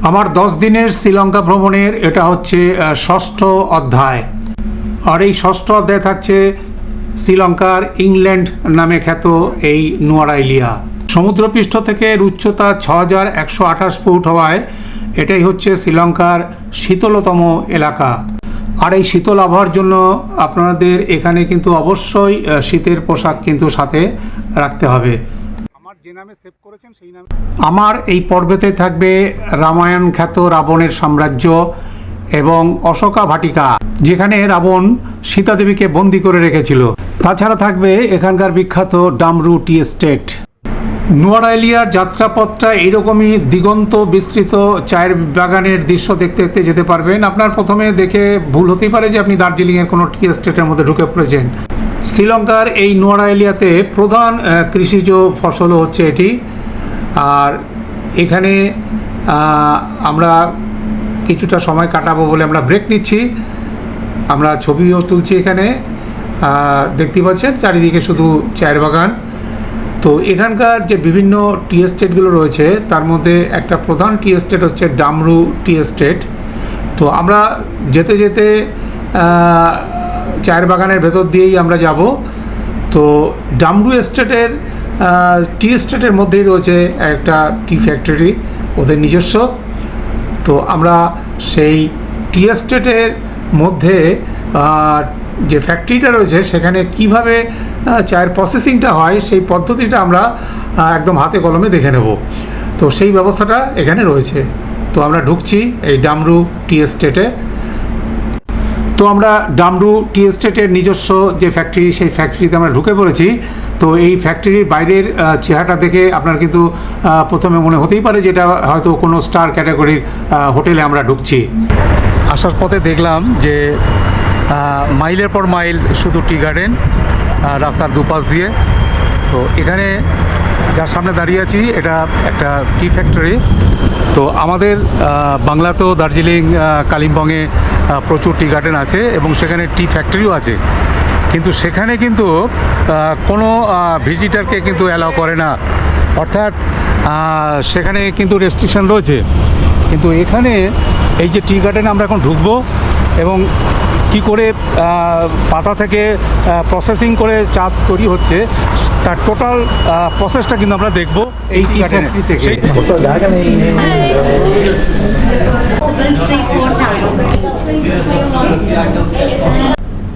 আমার 10 দিনের শ্রীলঙ্কা ভ্রমণের এটা হচ্ছে ষষ্ঠ অধ্যায়। আর এই ষষ্ঠ অধ্যায় থাকছে শ্রীলঙ্কার ইংল্যান্ড নামে খ্যাত এই নুয়ারাইলিয়া। সমুদ্রপৃষ্ঠ থেকে উচ্চতা 6128 ফুট হওয়ায় এটাই হচ্ছে শ্রীলঙ্কার শীতলতম এলাকা। আর এই শীতল আবহাওয়ার জন্য আপনাদের এখানে কিন্তু অবশ্যই শীতের পোশাক কিন্তু সাথে রাখতে হবে। যে নামে সেভ করেছেন সেই নামে আমার এই পর্বতে থাকবে রামায়ণ খ্যাত রাবণের সাম্রাজ্য এবং অশোকা ভাটিকা, যেখানে রাবণ সীতা দেবীকে বন্দি করে রেখেছিল। তাছাড়া থাকবে এখানকার বিখ্যাত ডামরু টি এস্টেট। নুয়ারাইলিয়ার যাত্রাপথটা এইরকমই দিগন্ত বিস্তৃত চায়ের বাগানের দৃশ্য দেখতে দেখতে যেতে পারবেন। আপনার প্রথমে দেখে ভুল হতেই পারে যে আপনি দার্জিলিংয়ের কোনো টি এস্টেটের মধ্যে ঢুকে পড়েছেন। শ্রীলঙ্কার এই নুয়ারাইলিয়াতে প্রধান কৃষিজ ফসলও হচ্ছে এটি। আর এখানে আমরা কিছুটা সময় কাটাবো বলে আমরা ব্রেক নিচ্ছি, আমরা ছবিও তুলছি। এখানে দেখতে পাচ্ছেন চারিদিকে শুধু চায়ের বাগান। তো এখানকার যে বিভিন্ন টি এস্টেটগুলো রয়েছে তার মধ্যে একটা প্রধান টি এস্টেট হচ্ছে ডামরু টি এস্টেট। তো আমরা যেতে যেতে চায়ের বাগানের ভেতর দিয়েই আমরা যাব। তো ডামরু এস্টেটের টি এস্টেটের মধ্যেই রয়েছে একটা টি ফ্যাক্টরি ওদের নিজস্ব। তো আমরা সেই টি এস্টেটের মধ্যে যে ফ্যাক্টরিটা রয়েছে সেখানে কিভাবে চায়ের প্রসেসিংটা হয় সেই পদ্ধতিটা আমরা একদম হাতে কলমে দেখে নেব। তো সেই ব্যবস্থাটা এখানে রয়েছে। তো আমরা ঢুকছি এই ডামরু টি এস্টেটে। তো আমরা ডামরু টি এস্টেটের নিজস্ব যে ফ্যাক্টরি সেই ফ্যাক্টরিতে আমরা ঢুকে পড়েছি। তো এই ফ্যাক্টরির বাইরের চেহারাটা দেখে আপনার কিন্তু প্রথমে মনে হতেই পারে যে এটা হয়তো কোনো স্টার ক্যাটাগরির হোটেলে আমরা ঢুকছি। আসার পথে দেখলাম যে মাইলের পর মাইল শুধু টি গার্ডেন রাস্তার দুপাশ দিয়ে। তো এখানে যার সামনে দাঁড়িয়ে আছি এটা একটা টি ফ্যাক্টরি। তো আমাদের বাংলাতেও দার্জিলিং কালিম্পংয়ে প্রচুর টি গার্ডেন আছে এবং সেখানে টি ফ্যাক্টরিও আছে, কিন্তু সেখানে কিন্তু কোনো ভিজিটারকে কিন্তু অ্যালাউ করে না, অর্থাৎ সেখানে কিন্তু রেস্ট্রিকশন রয়েছে। কিন্তু এখানে এই যে টি গার্ডেনে আমরা এখন ঢুকবো এবং কি করে পাতা থেকে প্রসেসিং করে চা তৈরি হচ্ছে তার টোটাল প্রসেসটা কিন্তু আমরা দেখব এই টি ফ্যাক্টরি থেকে।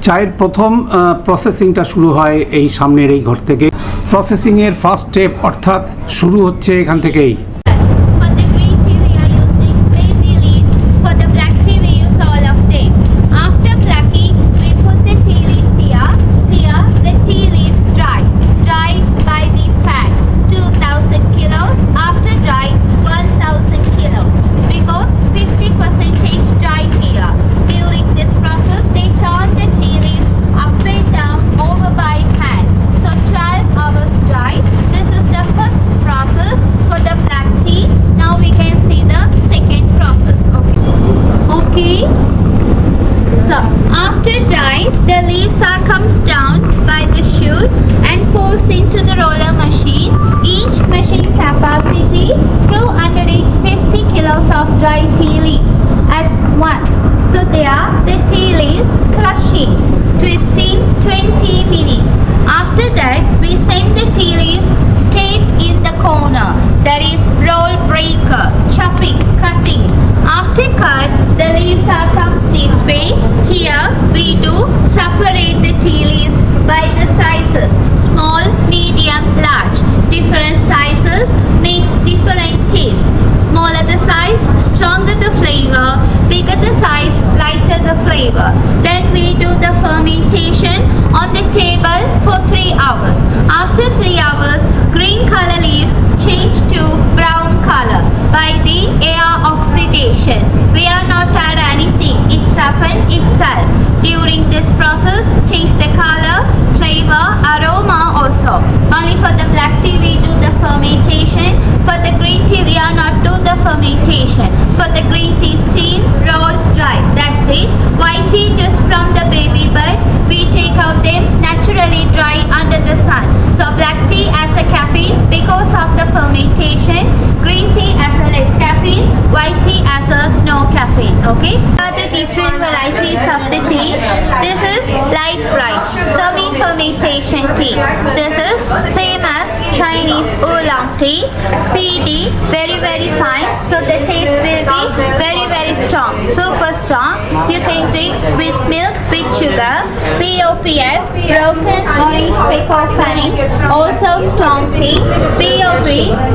চায়ের প্রথম প্রসেসিংটা শুরু হয় এই সামনের এই ঘর থেকে। প্রসেসিংয়ের ফার্স্ট স্টেপ অর্থাৎ শুরু হচ্ছে এখান থেকেই। The leaves are comes down by the chute and forced into the roller machine. Each machine capacity 250 kilos of dry tea leaves at once. So they are the tea leaves crushing, twisting 20 minutes. After that, we send the tea leaves straight in the corner. That is roll breaker, chopping, cutting. After cut, the leaves are comes this way. Here we do separate the tea leaves by the sizes, small, medium, large. Different sizes makes different taste. Smaller the size, stronger the flavor. Bigger the size, lighter the flavor. Then we do the fermentation on the table for 3 hours. After 3 hours, green color leaves change to brown color by the air oxidation. We are not add anything, it's happened itself. During this process, change the color, flavor, aroma also. Only for the black tea we do the fermentation. For the green tea we are not do the fermentation. For the green tea steam, roll, dry. That's it. White tea just from the baby bud. We take out them naturally dry under the sun. So black tea as a caffeine because of the fermentation. Green tea as a less caffeine. White tea. This is same as Chinese oolong tea. PD, very very fine. So the taste will be very very strong, super strong. You can drink with milk, with sugar. BOPF, broken orange pekoe fannings, also strong tea. BOP,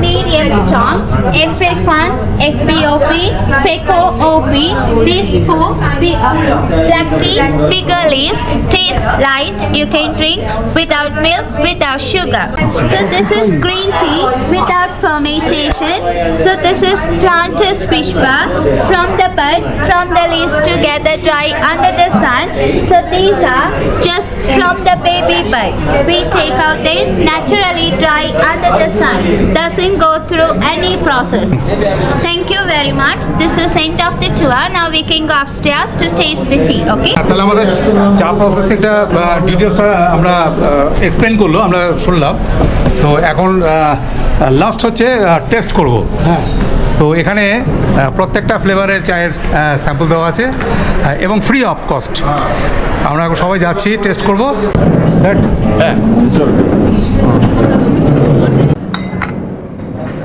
medium strong. FF1, FBOP, pekoe OP. These four BOP. Black tea, bigger leaves, taste light. You can drink without milk, without sugar. So this is green tea without fermentation. So this is planter's fishba from the bud, from the leaves together dry under the sun. So these are just from the baby bud. We take out this naturally dry under the sun. Doesn't go through any process. Thank you very much. This is end of the tour. Now we can go upstairs to taste the tea. Okay? তাহলে আমাদের চা প্রসেসিংটা ডিটেলসটা আমরা explain করলো, আমরা শুনলাম। তো এখন লাস্ট হচ্ছে টেস্ট করব। হ্যাঁ, তো এখানে প্রত্যেকটা ফ্লেভারের চায়ের স্যাম্পল দেওয়া আছে এবং ফ্রি অফ কস্ট। আমরা এখন সবাই যাচ্ছি, টেস্ট করব। হ্যাঁ,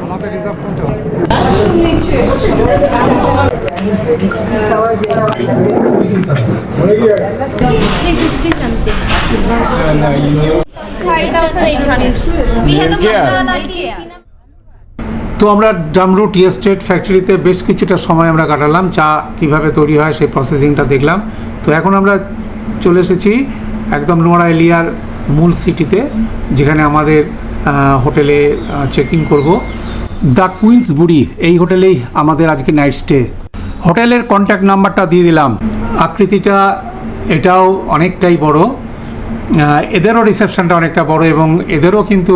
আমাদের রিজার্ভ করতে হবে। We have the masala tea. তো আমরা ডামরু টি এস্টেট ফ্যাক্টরিতে বেশ কিছুটা সময় আমরা কাটালাম, চা কিভাবে তৈরি হয় সেই প্রসেসিংটা দেখলাম। তো এখন আমরা চলে এসেছি একদম নোয়ারা এলিয়ার মূল সিটিতে, যেখানে আমাদের হোটেলে চেক ইন করবো। দ্য কুইন্স বুড়ি এই হোটেলেই আমাদের আজকে নাইট স্টে। হোটেলের কন্ট্যাক্ট নাম্বারটা দিয়ে দিলাম। আকৃতিটা এটাও অনেকটাই বড়, এদেরও রিসেপশনটা অনেকটা বড় এবং এদেরও কিন্তু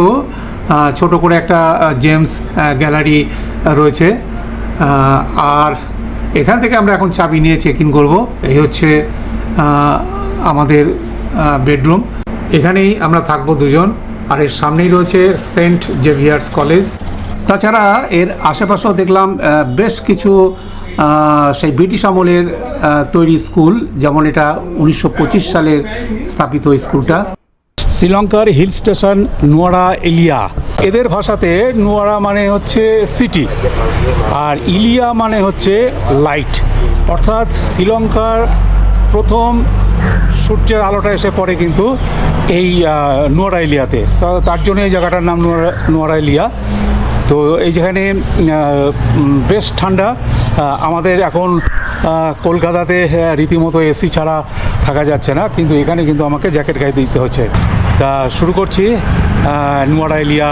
ছোট করে একটা জেমস গ্যালারি রয়েছে। আর এখান থেকে আমরা এখন চাবি নিয়ে চেক ইন করবো। এই হচ্ছে আমাদের বেডরুম, এখানেই আমরা থাকবো দুজন। আর এর সামনেই রয়েছে সেন্ট জেভিয়ার্স কলেজ। তাছাড়া এর আশেপাশেও দেখলাম বেশ কিছু সেই ব্রিটিশ আমলের তৈরি স্কুল, যেমন এটা 1925 সালের স্থাপিত স্কুলটা। শ্রীলঙ্কার হিল স্টেশন নোয়ারা এলিয়া, এদের ভাষাতে নোয়ারা মানে হচ্ছে সিটি আর ইলিয়া মানে হচ্ছে লাইট, অর্থাৎ শ্রীলঙ্কার প্রথম সূর্যের আলোটা এসে পড়ে কিন্তু এই নোয়ারা এলিয়াতে। তার জন্য এই জায়গাটার নাম নোয়ারা এলিয়া। তো এই যেখানে বেশ ঠান্ডা। আমাদের এখন কলকাতাতে রীতিমতো এসি ছাড়া থাকা যাচ্ছে না, কিন্তু এখানে কিন্তু আমাকে জ্যাকেট গায়ে দিতে হচ্ছে। তা শুরু করছি নোয়ারা এলিয়া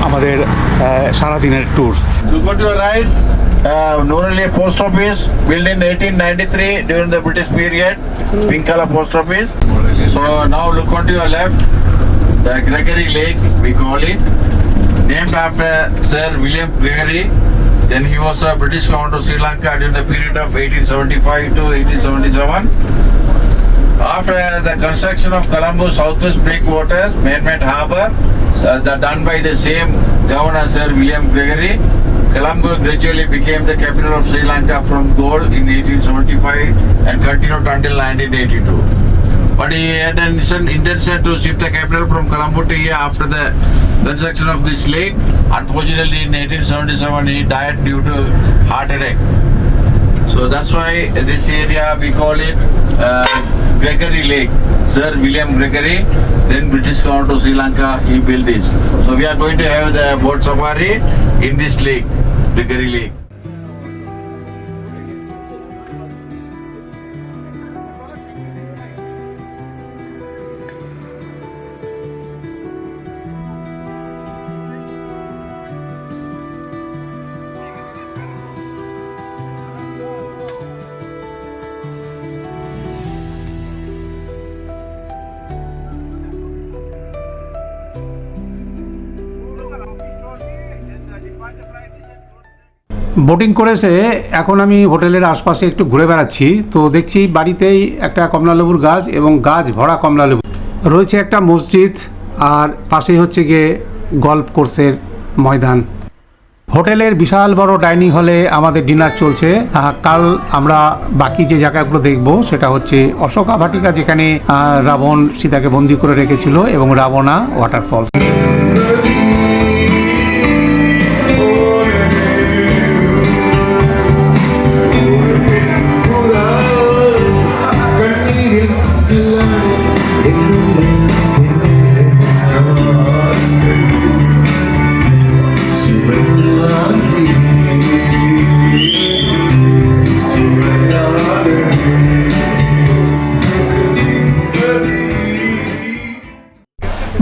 আমাদের সারাদিনের tour. Look on your right, Noor Elia Post Office, built in 1893 during the British period, pink color post office. So now look on to your left, the Gregory Lake we call it, named after Sir William Gregory. Then he was a British Count of Sri Lanka during the period of 1875 to 1877. After the construction of Colombo Southwest Breakwaters, man-made harbour, done by the same governor Sir William Gregory, Colombo gradually became the capital of Sri Lanka from Galle in 1875 and continued until 1982. But he had an intention to shift the capital from Colombo to here after the construction of this lake. Unfortunately, in 1877 he died due to heart attack. So that's why this area we call it Gregory Lake. Sir William Gregory, then British Count of Sri Lanka, he built this. So we are going to have the boat safari in this lake, Gregory Lake. Boating করেছে এখন আমি হোটেলের আশপাশে একটু ঘুরে বেড়াচ্ছি। তো দেখছি বাড়িতেই একটা কমলালেবুর গাছ এবং গাছ ভরা কমলালেবু রয়েছে, একটা মসজিদ আর পাশেই হচ্ছে গিয়ে গল্ফ কোর্সের ময়দান। হোটেলের বিশাল বড় ডাইনিং হলে আমাদের ডিনার চলছে। কাল আমরা বাকি যে জায়গাগুলো দেখব সেটা হচ্ছে অশোকা ভাটিকা, যেখানে রাবণ সীতাকে বন্দি করে রেখেছিল, এবং রাবণা ওয়াটারফল।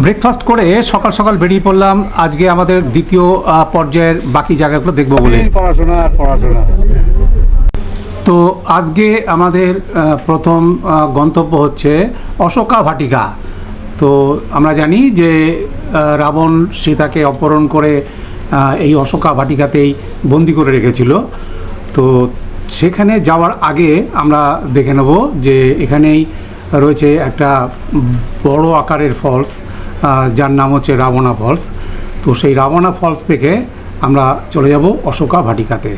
ব্রেকফাস্ট করে সকাল সকাল বেরিয়ে পড়লাম আজকে আমাদের দ্বিতীয় পর্যায়ের বাকি জায়গাগুলো দেখব বলে। পড়াশোনা। তো আজকে আমাদের প্রথম গন্তব্য হচ্ছে অশোকা ভাটিকা। তো আমরা জানি যে রাবণ সীতাকে অপহরণ করে এই অশোকা ভাটিকাতেই বন্দি করে রেখেছিল। তো সেখানে যাওয়ার আগে আমরা দেখে নেব যে এখানেই রয়েছে একটা বড় আকারের ফলস, যার নাম হচ্ছে রাবণা ফলস। তো সেই রাবণা ফলস থেকে আমরা চলে যাব Ashoka ভাটিকাতে।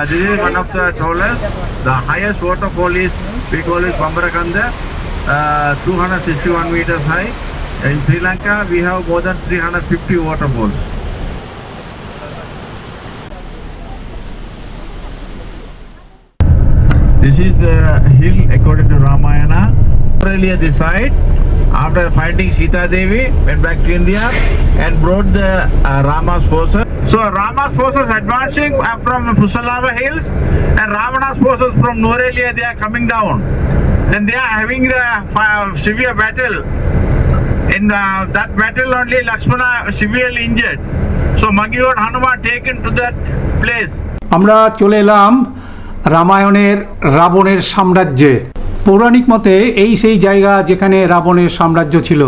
This is one of the tallest. The highest waterfall is, we call it Bambarakanda, 261 meters high. In Sri Lanka, we have more than 350 waterfalls. This is the hill according to Ramayana. Earlier this side, after finding Sita Devi, went back to India and brought the Rama's forces. So Rama's forces advancing from Pusalava hills, and Ravana's forces from Norelia, they are coming down. Then they are having the severe battle. In that battle only Lakshmana severely injured. So Mangyur Hanuman taken to that place. আমরা চলে এলাম রামায়ণের রাবণের সাম্রাজ্যে। পৌরাণিক মতে এই সেই জায়গা যেখানে রাবণের সাম্রাজ্য ছিল।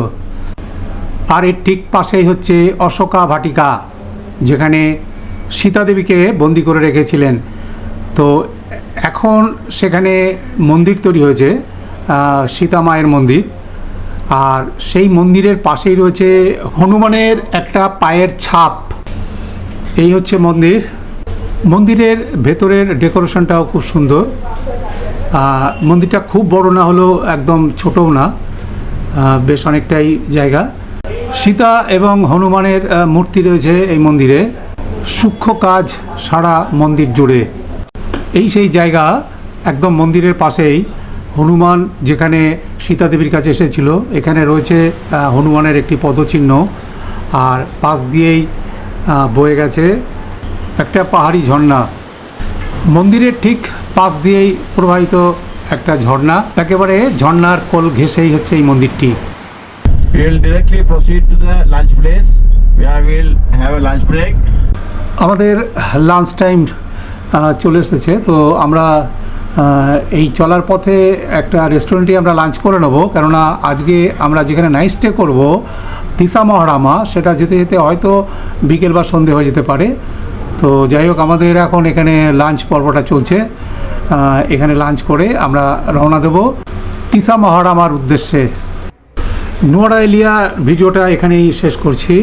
আর এর ঠিক পাশেই হচ্ছে অশোকা ভাটিকা, যেখানে সীতাদেবীকে বন্দি করে রেখেছিলেন। তো এখন সেখানে মন্দির তৈরি হয়েছে, সীতা মায়ের মন্দির। আর সেই মন্দিরের পাশেই রয়েছে হনুমানের একটা পায়ের ছাপ। এই হচ্ছে মন্দির। মন্দিরের ভেতরের ডেকোরেশনটাও খুব সুন্দর। মন্দিরটা খুব বড় না হলেও একদম ছোটও না, বেশ অনেকটাই জায়গা। সীতা এবং হনুমানের মূর্তি রয়েছে এই মন্দিরে। সূক্ষ্ম কাজ সারা মন্দির জুড়ে। এই সেই জায়গা, একদম মন্দিরের পাশেই হনুমান যেখানে সীতা দেবীর কাছে এসেছিল, এখানে রয়েছে হনুমানের একটি পদচিহ্ন। আর পাশ দিয়েই বয়ে গেছে একটা পাহাড়ি ঝর্ণা। মন্দিরের ঠিক পাশ দিয়েই প্রবাহিত একটা ঝর্ণা, একেবারে ঝর্ণার কোল ঘেঁষেই হচ্ছে এই মন্দিরটি। We will directly proceed to the lunch place where we will have a lunch break. আমাদের লাঞ্চ টাইম চলে এসেছে। তো আমরা এই চলার পথে একটা রেস্টুরেন্টে আমরা লাঞ্চ করে নেব, কেননা আজকে আমরা যেখানে নাইট স্টে করবো তিসা মহারামা, সেটা যেতে যেতে হয়তো বিকেল বা সন্ধে হয়ে যেতে পারে। তো যাই হোক, আমাদের এখন এখানে লাঞ্চ পর্বটা চলছে। এখানে লাঞ্চ করে আমরা রওনা দেব তিসা মহারামার উদ্দেশ্যে। নোয়ারাইলিয়া ভিডিওটা এখানেই শেষ করছি।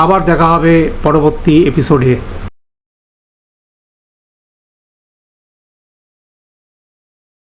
আবার দেখা হবে পরবর্তী এপিসোডে।